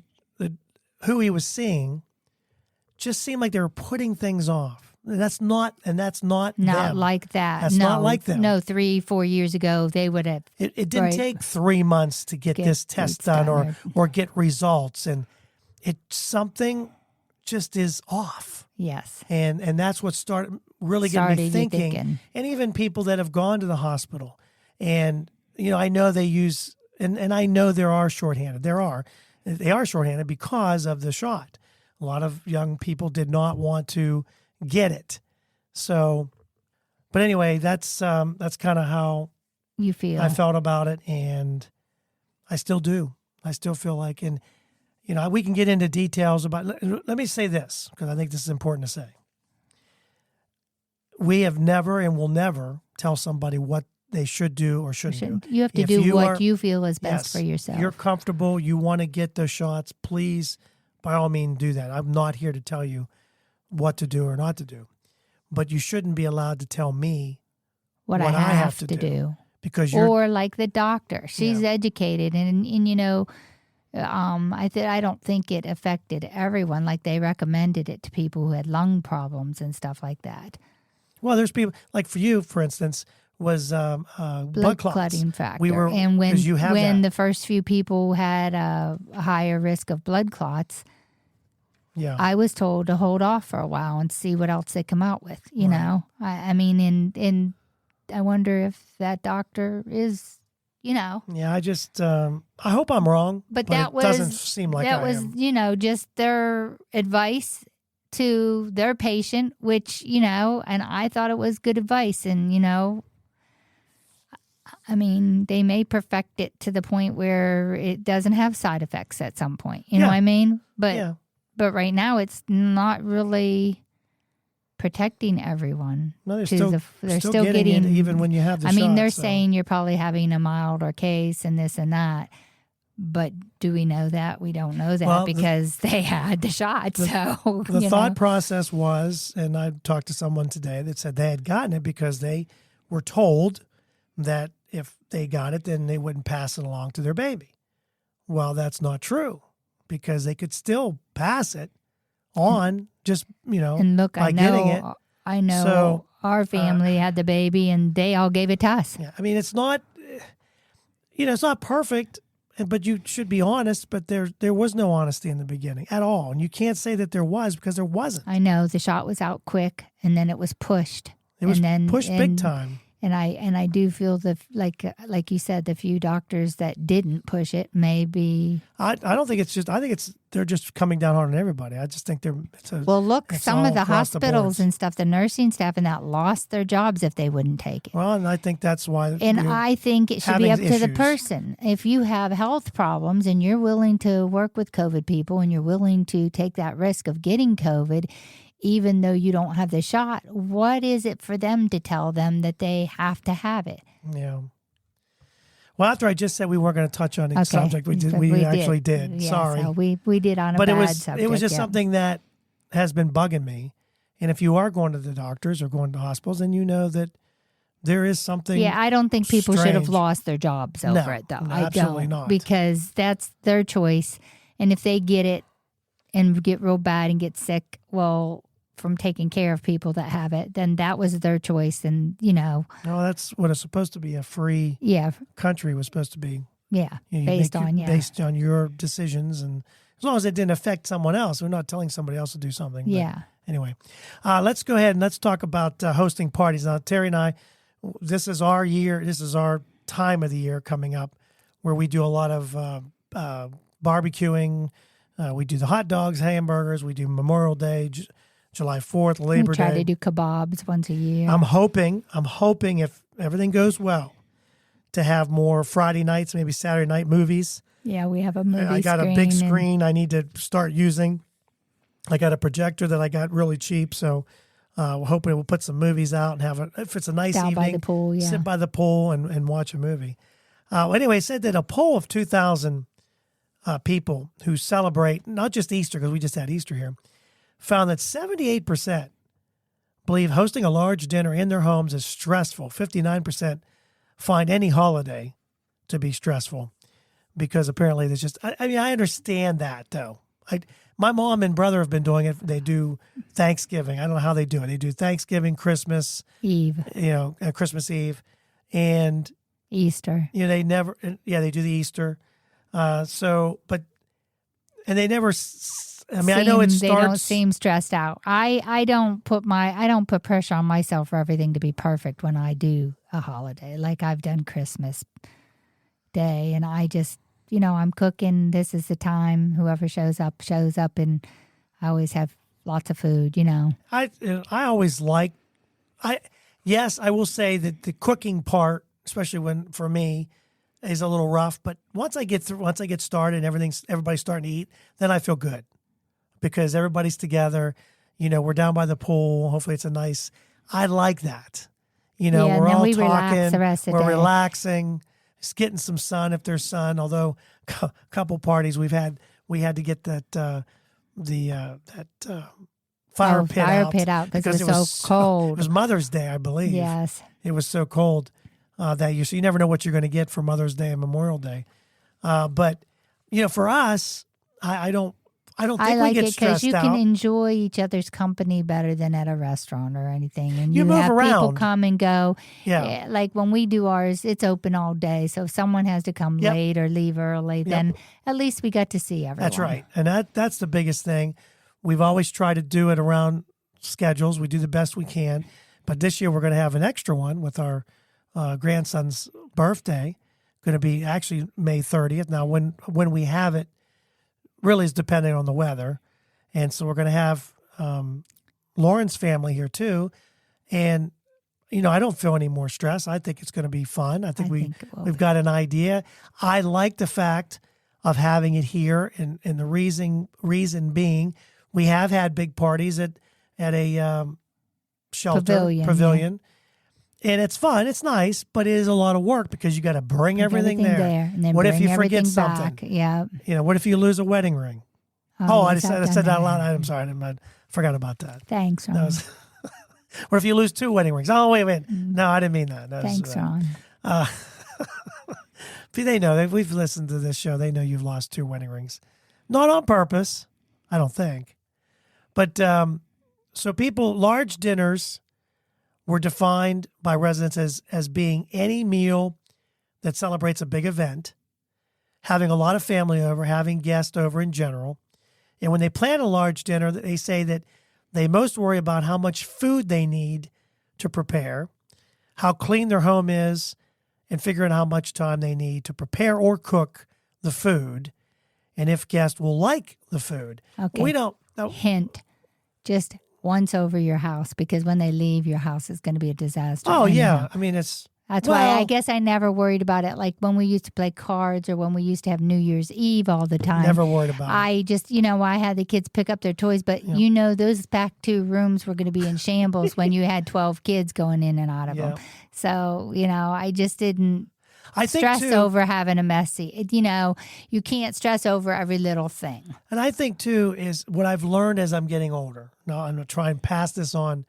who he was seeing, just seemed like they were putting things off. That's not Not them. like that. That's no, not like them. No, 3-4 years ago, they would have. It didn't Right. take 3 months to get this test it's done done, or get results, and something just is off. Yes. And that's what started really getting me you thinking. And even people that have gone to the hospital, and I know they use, and I know they are shorthanded. They are shorthanded because of the shot. A lot of young people did not want to get it. So, but anyway, that's kind of how You feel. I felt about it, and I still do. I still feel like, and we can get into details about. Let me say this, because I think this is important to say. We have never and will never tell somebody what they should do or shouldn't do. You have to If do what are- you feel is best yes, for yourself. You're comfortable. You want to get those shots. Please, by all means, do that. I'm not here to tell you what to do or not to do, but you shouldn't be allowed to tell me what I have to do. because you're. Or like the doctor, she's educated, and I don't think it affected everyone. Like they recommended it to people who had lung problems and stuff like that. Well, there's people like for you, for instance, was blood clots. Clotting factor. We were, and when 'cause you have that. the first few people had a higher risk of blood clots, Yeah. I was told to hold off for a while and see what else they come out with. You know, I mean, and I wonder if that doctor is, Yeah, I just I hope I'm wrong, But but that it was doesn't seem like that I was am. Just their advice to their patient, which and I thought it was good advice, and I mean, they may perfect it to the point where it doesn't have side effects at some point. You know Yeah. what I mean? But Yeah. but right now it's not really protecting everyone. No, they're to still, they're still still getting it even when you have the I mean, shot, they're so. saying you're probably having a milder case and this and that. But do we know that? We don't know that Well, because they had the shot. So The thought process was, and I talked to someone today that said they had gotten it because they were told that if they got it, then they wouldn't pass it along to their baby. Well, that's not true because they could still pass it on just, and look, by getting it. I know So, our family had the baby and they all gave it to us. Yeah, I mean, it's not, it's not perfect, but you should be honest. But there was no honesty in the beginning at all, and you can't say that there was because there wasn't. I know the shot was out quick and then it was pushed. It was and then, pushed big time. And I do feel like you said, the few doctors that didn't push it maybe. I don't think it's just. I think they're just coming down hard on everybody. I just think Well, look, it's some all of the across the hospitals boards. and stuff, the nursing staff and that lost their jobs if they wouldn't take it. Well, and I think that's why. And I think it should be up having to the issues. person. If you have health problems and you're willing to work with COVID people and you're willing to take that risk of getting COVID, even though you don't have the shot, what is it for them to tell them that they have to have it? Yeah. Well, after I just said we weren't going to touch on the subject, we So actually did. Yeah, Sorry, so we did on a but bad it was subject. just yeah. something that has been bugging me. And if you are going to the doctors or going to hospitals, then you know that there is something. Yeah, I don't think people should have strange. lost their jobs over No, it, though. no, I absolutely don't, not. because that's their choice. And if they get it and get real bad and get sick, well, from taking care of people that have it, then that was their choice. And No, that's what it's supposed to be. A free yeah, country was supposed to be. yeah, You based on your decisions, and as long as it didn't affect someone else, we're not telling somebody else to do something. But yeah. Anyway, let's go ahead and let's talk about hosting parties. Now, Terry and I, this is our year. This is our time of the year coming up, where we do a lot of barbecuing. We do the hot dogs, hamburgers. We do Memorial Day, July 4th, Labor We try Day. to do kebabs once a year. I'm hoping if everything goes well, to have more Friday nights, maybe Saturday night movies. yeah, we have a movie I got a big screen I need to start using. I got a projector that I got really cheap, so we're hoping we'll put some movies out and have it. If it's a nice Down by evening, the pool, yeah. sit by the pool and watch a movie. Anyway, it said that a poll of 2,000 people who celebrate not just Easter, because we just had Easter here, found that 78% believe hosting a large dinner in their homes is stressful. 59% find any holiday to be stressful, because apparently there's just, I mean, I understand that though. My mom and brother have been doing it. They do Thanksgiving. I don't know how they do it. They do Thanksgiving, Christmas Eve, Christmas Eve, and Easter. they never. Yeah, they do the Easter. And they never. I know it starts. They don't seem stressed out. I don't put pressure on myself for everything to be perfect when I do a holiday. Like I've done Christmas Day, and I just, I'm cooking. This is the time. Whoever shows up, and I always have lots of food. I always like. Yes, I will say that the cooking part, especially for me, is a little rough. But once I get started and everybody's starting to eat, then I feel good because everybody's together. We're down by the pool. Hopefully, it's I like that. We're all talking. Relax the rest of the we're day. Relaxing. Just getting some sun if there's sun. Although a couple parties we had to get that fire pit out because it was so cold. It was Mother's Day, I believe. Yes, it was so cold that year. So you never know what you're going to get for Mother's Day and Memorial Day. But for us, I don't think like we get it stressed you out. can enjoy each other's company better than at a restaurant or anything. And you move have around. People come and go. Yeah. Like when we do ours, it's open all day. So if someone has to come late or leave early, then at least we got to see everyone. That's right. And that's the biggest thing. We've always tried to do it around schedules. We do the best we can. But this year we're going to have an extra one with our grandson's birthday. Going to be actually May 30th. Now, when we have it, really is depending on the weather. And so we're going to have Lauren's family here too. And, I don't feel any more stress. I think it's going to be fun. I think we've got an idea. I like the fact of having it here. And the reason being, we have had big parties at a shelter, pavilion. And it's fun. It's nice, but it is a lot of work because you got to bring everything there. And then what if you everything forget back? something? Yeah. What if you lose a wedding ring? I said that out loud. I'm sorry. I forgot about that. Thanks, Ron. What if you lose 2 wedding rings? Oh, wait. No, I didn't mean that. Thanks, Ron. They know. We've listened to this show. They know you've lost 2 wedding rings. Not on purpose, I don't think. But so large dinners were defined by residents as being any meal that celebrates a big event, having a lot of family over, having guests over in general. And when they plan a large dinner, they say that they most worry about how much food they need to prepare, how clean their home is, and figuring out how much time they need to prepare or cook the food, and if guests will like the food. Okay. We don't. Hint, just once over your house, because when they leave, your house is going to be a disaster. Oh, yeah. I mean, that's why I guess I never worried about it. Like when we used to play cards or when we used to have New Year's Eve all the time. Never worried about it. I just, I had the kids pick up their toys, but those back 2 rooms were going to be in shambles when you had 12 kids going in and out of them. So, I just didn't stress over having a messy, you can't stress over every little thing. And I think too is what I've learned as I'm getting older. Now I'm going to try and pass this on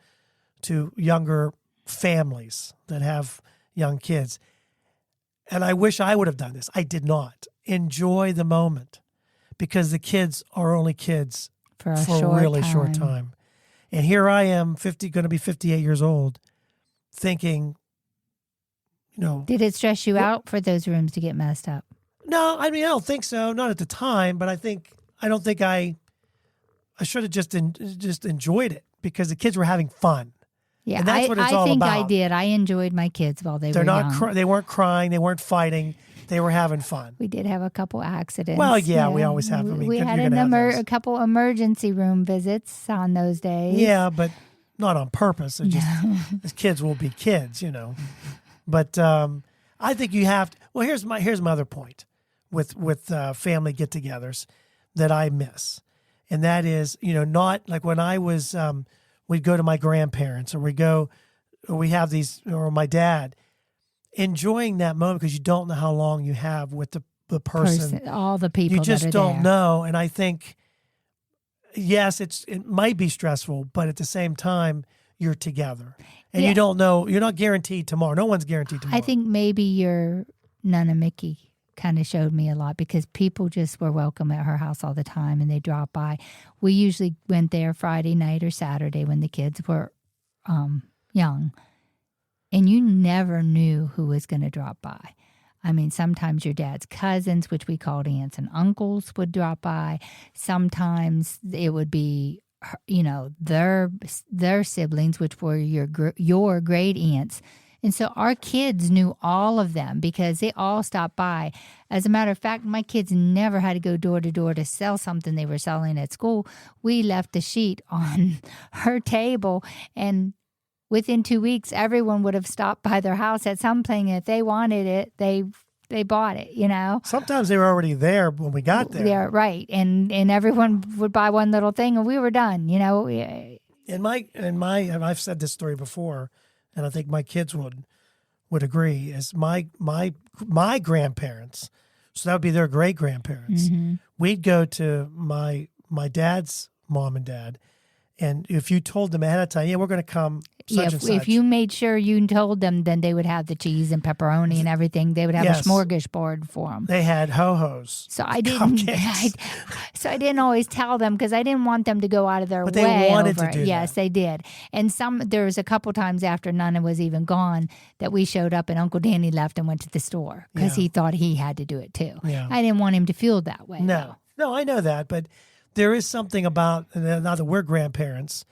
to younger families that have young kids. And I wish I would have done this. I did not. Enjoy the moment because the kids are only kids for a really short time. And here I am, going to be 58 years old, thinking, Did it stress you out for those rooms to get messed up? No, I don't think so. Not at the time, but I don't think I should have just enjoyed it because the kids were having fun. Yeah, and that's what it's all about. I did. I enjoyed my kids while they were young. They weren't crying. They weren't fighting. They were having fun. We did have a couple accidents. Well, yeah, we always have. We had a couple emergency room visits on those days. Yeah, but not on purpose. It just kids will be kids, But I think you have to. Well, here's my other point with family get-togethers that I miss, and that is not like when I was. We'd go to my grandparents, or we have these, or my dad, enjoying that moment because you don't know how long you have with the person. All the people you just that are don't there. know, and I think yes, it might be stressful, but at the same time you're together, and you don't know. You're not guaranteed tomorrow. No one's guaranteed tomorrow. I think maybe your Nana Mickey kind of showed me a lot because people just were welcome at her house all the time and they dropped by. We usually went there Friday night or Saturday when the kids were young, and you never knew who was going to drop by. I mean, sometimes your dad's cousins, which we called aunts and uncles, would drop by. Sometimes it would be, their siblings, which were your great aunts. And so our kids knew all of them because they all stopped by. As a matter of fact, my kids never had to go door to door to sell something they were selling at school. We left a sheet on her table, and within 2 weeks, everyone would have stopped by their house at something. If they wanted it, they bought it, Sometimes they were already there when we got there. Yeah, right. And everyone would buy one little thing and we were done, And I've said this story before, and I think my kids would agree, is my grandparents, so that would be their great grandparents. Mm-hmm. We'd go to my dad's mom and dad, and if you told them ahead of time, we're going to come such and such. If you made sure you told them, then they would have the cheese and pepperoni and everything. They would have a smorgasbord for them. They had ho-hos. So I didn't always tell them because I didn't want them to go out of their way. But they wanted to do that. Yes, they did. And there was a couple times after Nana was even gone that we showed up and Uncle Danny left and went to the store because he thought he had to do it too. Yeah. I didn't want him to feel that way. No, I know that, but there is something about, now that we're grandparents,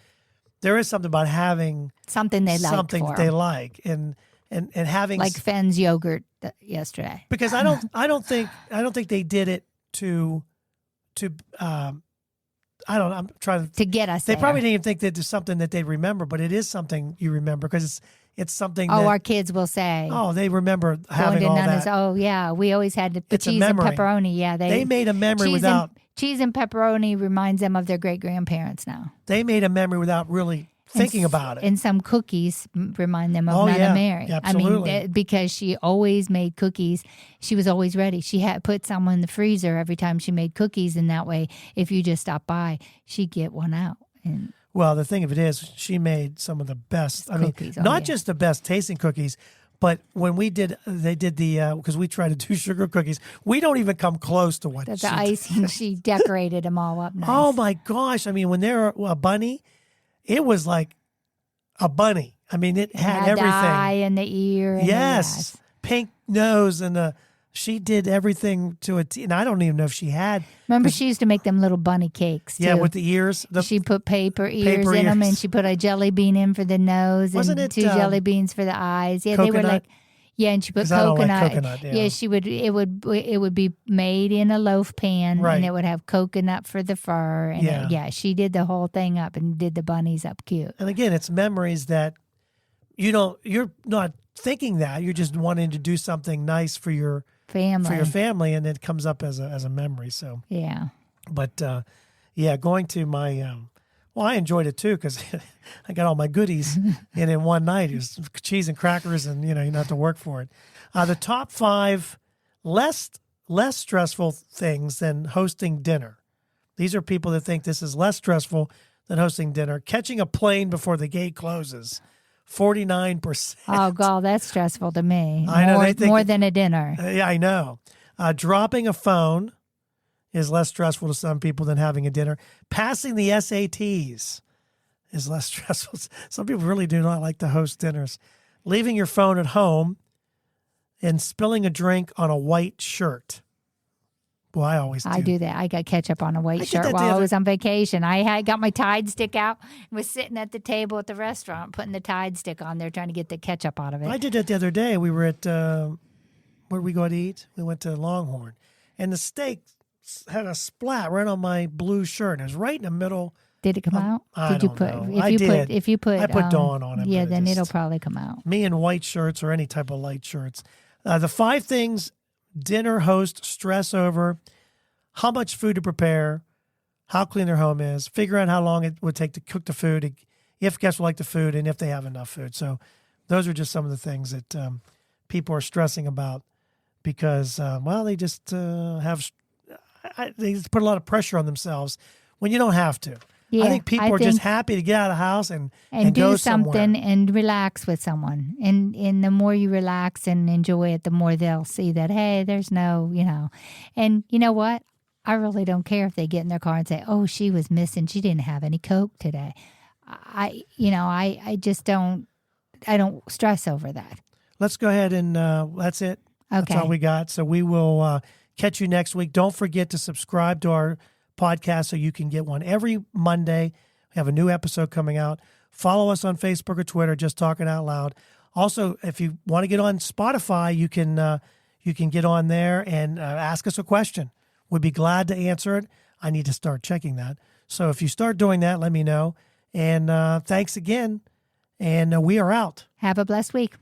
there is something about having something they like, something that they like, and having like Fenn's yogurt yesterday. Because I don't think they did it to I'm trying to get us. They there. probably didn't even think that it's something that they remember, but it is something you remember because it's something. Oh, that, our kids will say. Oh, they remember having going to all Nana's, that. Oh, yeah, we always had the It's cheese and pepperoni. Yeah, they made a memory without. Cheese and pepperoni reminds them of their great grandparents now. They made a memory without really thinking about it. And some cookies remind them of Nana Mary. Absolutely. I mean, because she always made cookies. She was always ready. She had put some in the freezer every time she made cookies, and that way, if you just stopped by, she'd get one out. And well, the thing of it is, she made some of the best. Cookies. Not just the best tasting cookies, but when they did the because we try to do sugar cookies, we don't even come close to what the icing. She decorated them all up nice. Oh my gosh! I mean, when they're a bunny, it was like a bunny. I mean, it had everything. The eye and the ear. And yes, pink nose and she did everything to a T. And I don't even know if she had. Remember, she used to make them little bunny cakes, too. Yeah, with the ears. She put paper ears in them, and she put a jelly bean in for the nose. Wasn't and it, 2 jelly beans for the eyes. Yeah, coconut? they were like, and she put coconut. I don't like coconut. Yeah, she would. It would be made in a loaf pan, right. And it would have coconut for the fur. And she did the whole thing up and did the bunnies up cute. And again, it's memories that you're not thinking that, you're just wanting to do something nice for your family, and it comes up as a memory. So yeah, but going to my I enjoyed it too because I got all my goodies in one night. It was cheese and crackers, and you don't have to work for it. The top 5 less stressful things than hosting dinner. These are people that think this is less stressful than hosting dinner. Catching a plane before the gate closes. 49%. Oh, God, that's stressful to me. I know. More than a dinner. Yeah, I know. Dropping a phone is less stressful to some people than having a dinner. Passing the SATs is less stressful. Some people really do not like to host dinners. Leaving your phone at home and spilling a drink on a white shirt. Well, I always do. I do that. I got ketchup on a white shirt while I was on vacation. I got my Tide stick out and was sitting at the table at the restaurant putting the Tide stick on there trying to get the ketchup out of it. I did that the other day. We were at, where did we go to eat? We went to Longhorn. And the steak had a splat right on my blue shirt. It was right in the middle. Did it come out? I don't know. I put Dawn on it. Yeah, then it'll probably come out. Me in white shirts or any type of light shirts. The 5 things dinner host stress over: how much food to prepare, how clean their home is, figure out how long it would take to cook the food, if guests will like the food, and if they have enough food. So those are just some of the things that people are stressing about because, they just they just put a lot of pressure on themselves when you don't have to. Yeah, I think people are just happy to get out of the house and do go something somewhere. and relax with someone. And the more you relax and enjoy it, the more they'll see that, hey, there's no, And you know what? I really don't care if they get in their car and say, oh, she was missing. She didn't have any Coke today. I just don't, I don't stress over that. Let's go ahead and that's it. Okay. That's all we got. So we will catch you next week. Don't forget to subscribe to our podcast so you can get one every Monday. We have a new episode coming out. Follow us on Facebook or Twitter, Just Talking Out Loud. Also, if you want to get on Spotify, you can get on there and ask us a question. We'd be glad to answer it. I need to start checking that. So if you start doing that, let me know. And thanks again. And we are out. Have a blessed week.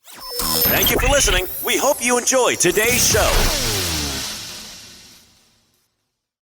Thank you for listening. We hope you enjoyed today's show.